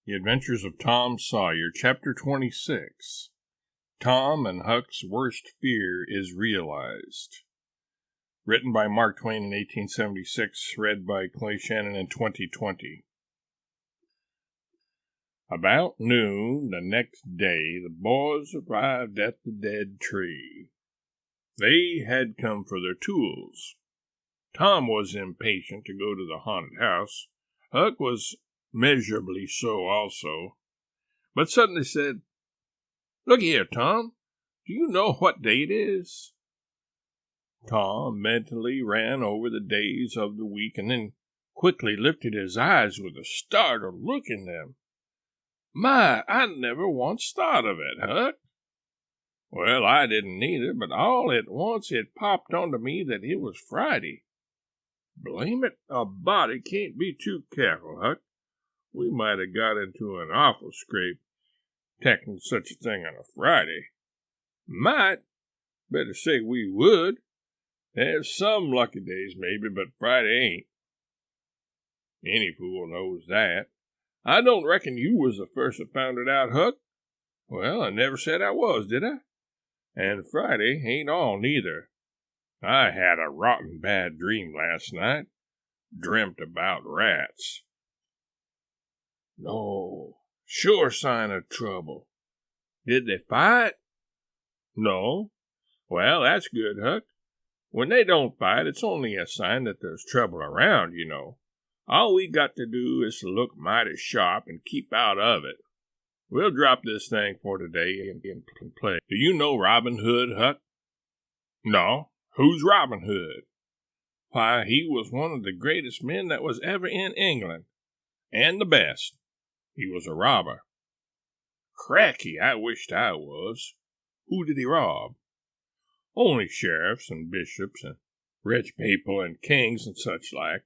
The Adventures of Tom Sawyer, Chapter 26. Tom and Huck's Worst Fear is Realized. Written by Mark Twain in 1876, read by Clay Shannon in 2020. About noon the next day, the boys arrived at the dead tree. They had come for their tools. Tom was impatient to go to the haunted house. Huck was measurably so also, but suddenly said, "Look here, Tom, do you know what day it is?" Tom mentally ran over the days of the week and then quickly lifted his eyes with a startled look in them. "My, I never once thought of it, Huck." "Well, I didn't either, but all at once it popped onto me that it was Friday. Blame it, a body can't be too careful, Huck. We might have got into an awful scrape, tacking such a thing on a Friday. Might. Better say we would. There's some lucky days maybe, but Friday ain't. Any fool knows that. I don't reckon you was the first that found it out, Huck." "Well, I never said I was, did I? And Friday ain't all, neither. I had a rotten bad dream last night. Dreamt about rats." "No, sure sign of trouble. Did they fight?" "No." "Well, that's good, Huck. When they don't fight, it's only a sign that there's trouble around, you know. All we got to do is to look mighty sharp and keep out of it. We'll drop this thing for today and play. Do you know Robin Hood, Huck?" "No. Who's Robin Hood?" "Why, he was one of the greatest men that was ever in England, and the best. He was a robber." "Cracky, I wished I was. Who did he rob?" "Only sheriffs and bishops and rich people and kings and such like.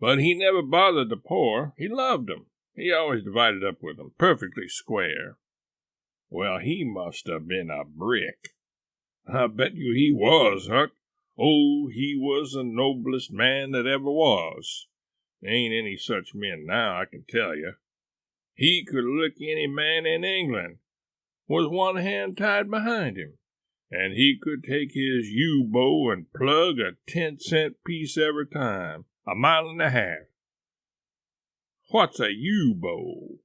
But he never bothered the poor. He loved 'em. He always divided up with 'em, perfectly square." "Well, he must have been a brick." "I bet you he was, Huck. Oh, he was the noblest man that ever was. Ain't any such men now, I can tell you. He could lick any man in England with one hand tied behind him, and he could take his yew-bow and plug a 10-cent piece every time, a mile and a half." "What's a yew-bow?"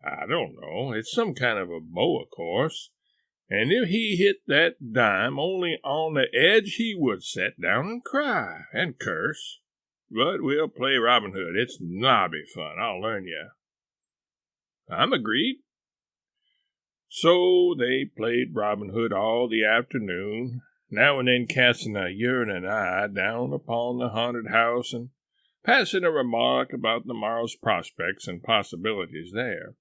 "I don't know. It's some kind of a bow, of course. And if he hit that dime only on the edge, he would set down and cry and curse. But we'll play Robin Hood. It's nobby fun, I'll learn you." "I'm agreed." So they played Robin Hood all the afternoon, now and then casting a yearning eye down upon the haunted house and passing a remark about the morrow's prospects and possibilities there.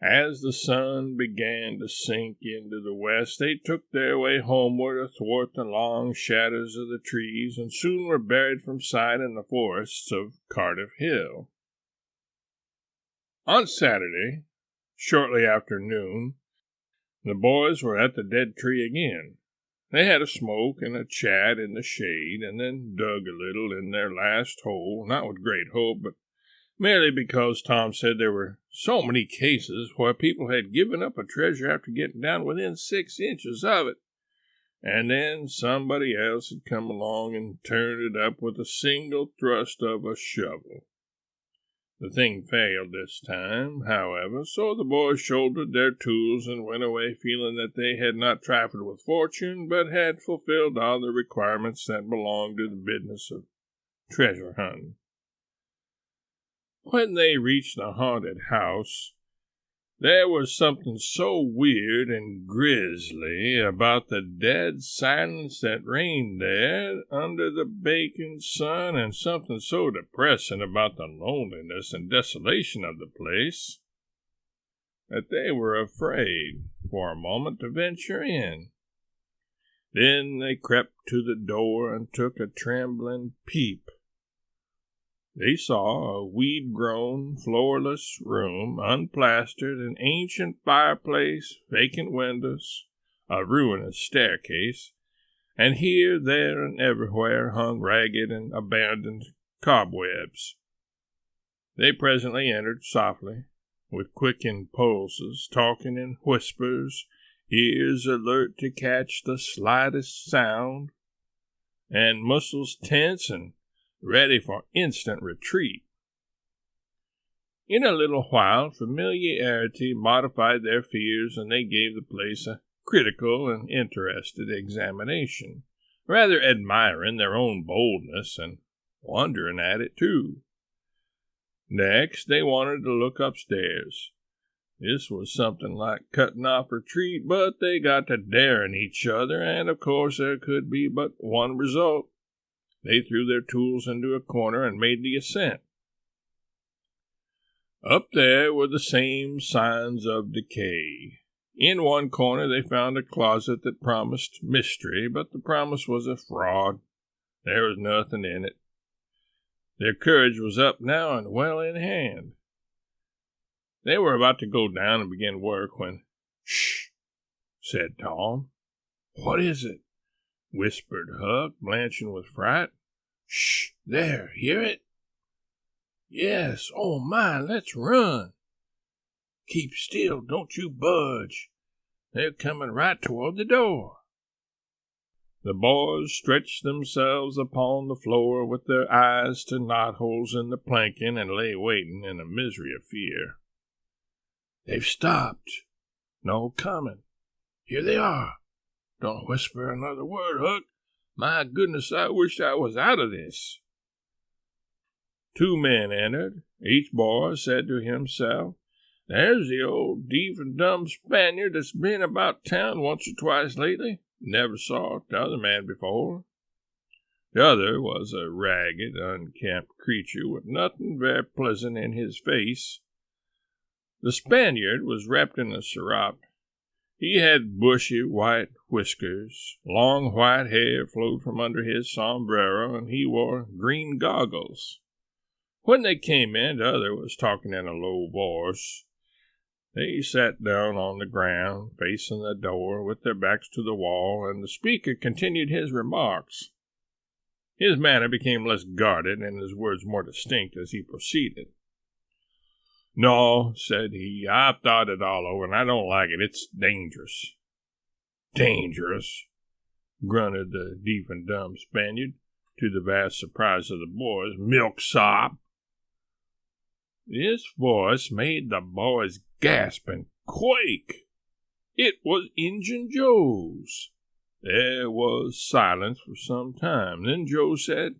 As the sun began to sink into the west, they took their way homeward athwart the long shadows of the trees, and soon were buried from sight in the forests of Cardiff Hill. On Saturday, shortly after noon, the boys were at the dead tree again. They had a smoke and a chat in the shade, and then dug a little in their last hole, not with great hope, but merely because Tom said there were so many cases where people had given up a treasure after getting down within 6 inches of it, and then somebody else had come along and turned it up with a single thrust of a shovel. The thing failed this time, however, so the boys shouldered their tools and went away feeling that they had not trifled with fortune, but had fulfilled all the requirements that belonged to the business of treasure hunting. When they reached the haunted house, there was something so weird and grisly about the dead silence that reigned there under the baking sun, and something so depressing about the loneliness and desolation of the place, that they were afraid for a moment to venture in. Then they crept to the door and took a trembling peep. They saw a weed-grown, floorless room, unplastered, an ancient fireplace, vacant windows, a ruinous staircase, and here, there, and everywhere hung ragged and abandoned cobwebs. They presently entered softly, with quickened pulses, talking in whispers, ears alert to catch the slightest sound, and muscles tense and ready for instant retreat. In a little while, familiarity modified their fears, and they gave the place a critical and interested examination, rather admiring their own boldness and wondering at it, too. Next, they wanted to look upstairs. This was something like cutting off retreat, but they got to daring each other, and of course there could be but one result. They threw their tools into a corner and made the ascent. Up there were the same signs of decay. In one corner they found a closet that promised mystery, but the promise was a fraud. There was nothing in it. Their courage was up now and well in hand. They were about to go down and begin work when, "Shh," said Tom. "What is it?" whispered Huck, blanching with fright. "Shh, there, hear it?" "Yes, oh my, let's run." "Keep still, don't you budge. They're coming right toward the door." The boys stretched themselves upon the floor with their eyes to knotholes in the planking and lay waiting in a misery of fear. "They've stopped. No coming. Here they are. Don't whisper another word, Huck. My goodness, I wish I was out of this." 2 men entered. Each boy said to himself, "There's the old deaf and dumb Spaniard that's been about town once or twice lately. Never saw the other man before." The other was a ragged, unkempt creature with nothing very pleasant in his face. The Spaniard was wrapped in a serape. He had bushy white whiskers, long white hair flowed from under his sombrero, and he wore green goggles. When they came in, the other was talking in a low voice. They sat down on the ground, facing the door, with their backs to the wall, and the speaker continued his remarks. His manner became less guarded, and his words more distinct as he proceeded. "No," said he, "I've thought it all over, and I don't like it. It's dangerous." "Dangerous?" grunted the deaf and dumb Spaniard, to the vast surprise of the boys. "Milksop!" This voice made the boys gasp and quake. It was Injun Joe's. There was silence for some time. Then Joe said,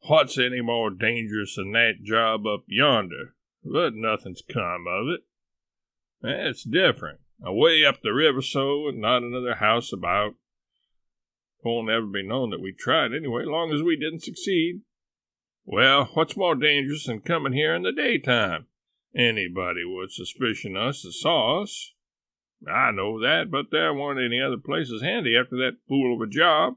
"What's any more dangerous than that job up yonder? But nothing's come of it. That's different. Away up the river so, and not another house about. Won't ever be known that we tried anyway, long as we didn't succeed. Well, what's more dangerous than coming here in the daytime? Anybody would suspicion us that saw us. I know that, but there weren't any other places handy after that fool of a job.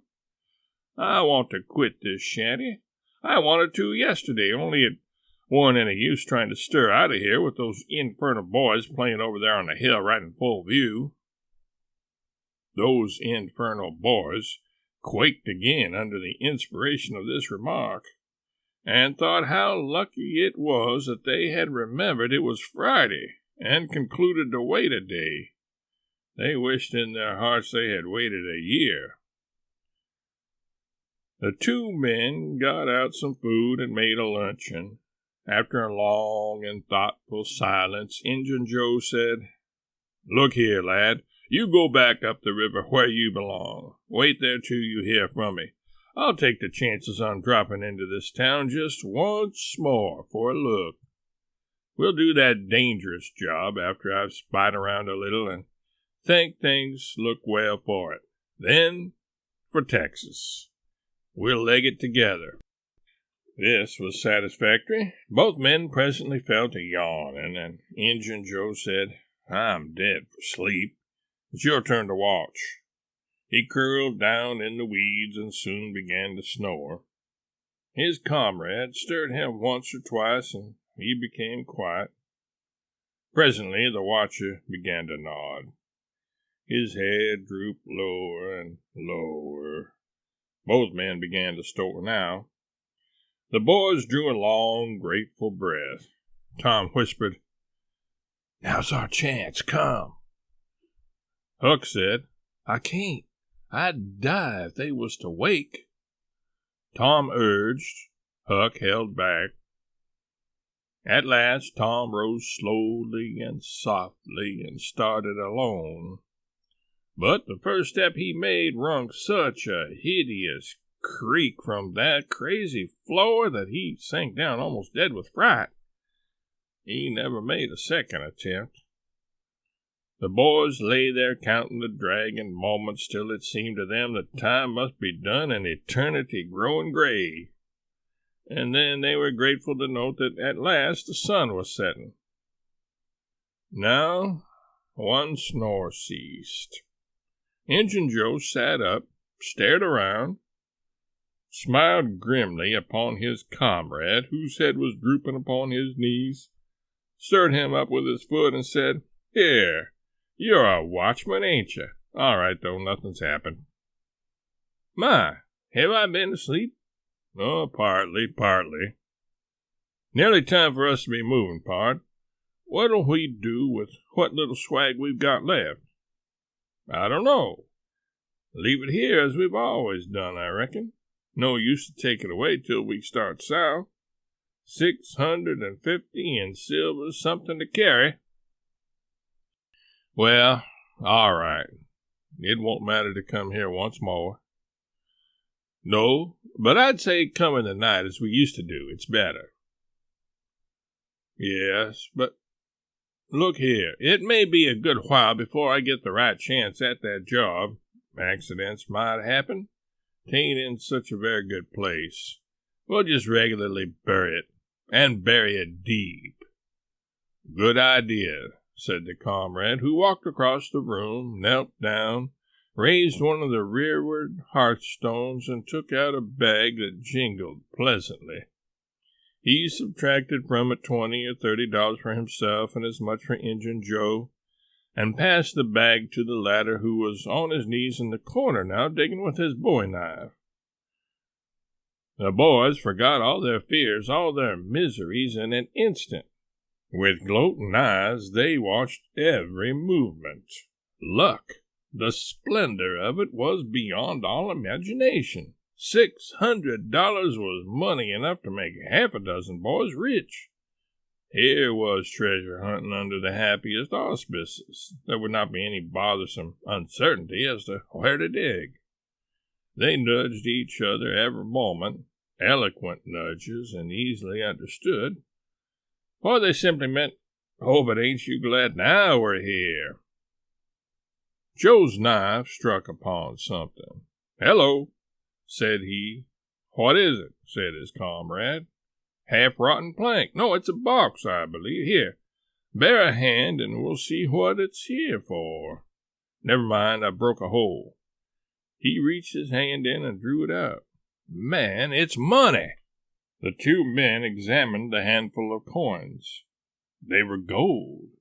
I want to quit this shanty. I wanted to yesterday, only it wasn't any use trying to stir out of here with those infernal boys playing over there on the hill right in full view." Those infernal boys quaked again under the inspiration of this remark, and thought how lucky it was that they had remembered it was Friday, and concluded to wait a day. They wished in their hearts they had waited a year. The 2 men got out some food and made a luncheon. After a long and thoughtful silence, Injun Joe said, "Look here, lad, you go back up the river where you belong. Wait there till you hear from me. I'll take the chances on dropping into this town just once more for a look. We'll do that dangerous job after I've spied around a little and think things look well for it. Then for Texas. We'll leg it together." This was satisfactory. Both men presently fell to yawning, and Injun Joe said, "I'm dead for sleep. It's your turn to watch." He curled down in the weeds and soon began to snore. His comrade stirred him once or twice, and he became quiet. Presently the watcher began to nod. His head drooped lower and lower. Both men began to snore now. The boys drew a long, grateful breath. Tom whispered, "Now's our chance, come." Huck said, "I can't. I'd die if they was to wake." Tom urged. Huck held back. At last Tom rose slowly and softly and started alone. But the first step he made wrung such a hideous creak from that crazy floor that he sank down almost dead with fright. He never made a second attempt. The boys lay there counting the dragging moments till it seemed to them that time must be done and eternity growing gray. And then they were grateful to note that at last the sun was setting. Now one snore ceased. Injun Joe sat up, stared around, smiled grimly upon his comrade, whose head was drooping upon his knees, stirred him up with his foot, and said, "Here, you're a watchman, ain't you? All right, though, nothing's happened." "My, have I been asleep?" "Oh, partly. Nearly time for us to be moving, pard. What'll we do with what little swag we've got left?" "I don't know. Leave it here as we've always done, I reckon. No use to take it away till we start south. 650 in silver's something to carry." "Well, all right. It won't matter to come here once more." "No, but I'd say come in the night as we used to do. It's better." "Yes, but look here. It may be a good while before I get the right chance at that job. Accidents might happen. 'Tain't in such a very good place. We'll just regularly bury it, and bury it deep." "Good idea," said the comrade, who walked across the room, knelt down, raised one of the rearward hearthstones, and took out a bag that jingled pleasantly. He subtracted from it $20 or $30 for himself and as much for Injun Joe, and passed the bag to the latter, who was on his knees in the corner now, digging with his bowie knife. The boys forgot all their fears, all their miseries, in an instant. With gloating eyes, they watched every movement. Luck! The splendor of it was beyond all imagination. $600 was money enough to make half a dozen boys rich. Here was treasure hunting under the happiest auspices. There would not be any bothersome uncertainty as to where to dig. They nudged each other every moment, eloquent nudges and easily understood, for they simply meant, "Oh, but ain't you glad now we're here?" Joe's knife struck upon something. "Hello," said he. "What is it?" said his comrade. "Half-rotten plank. No, it's a box, I believe. Here, bear a hand, and we'll see what it's here for. Never mind, I broke a hole." He reached his hand in and drew it out. "Man, it's money!" The two men examined the handful of coins. They were gold.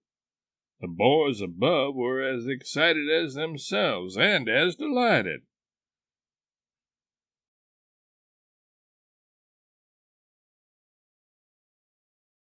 The boys above were as excited as themselves, and as delighted.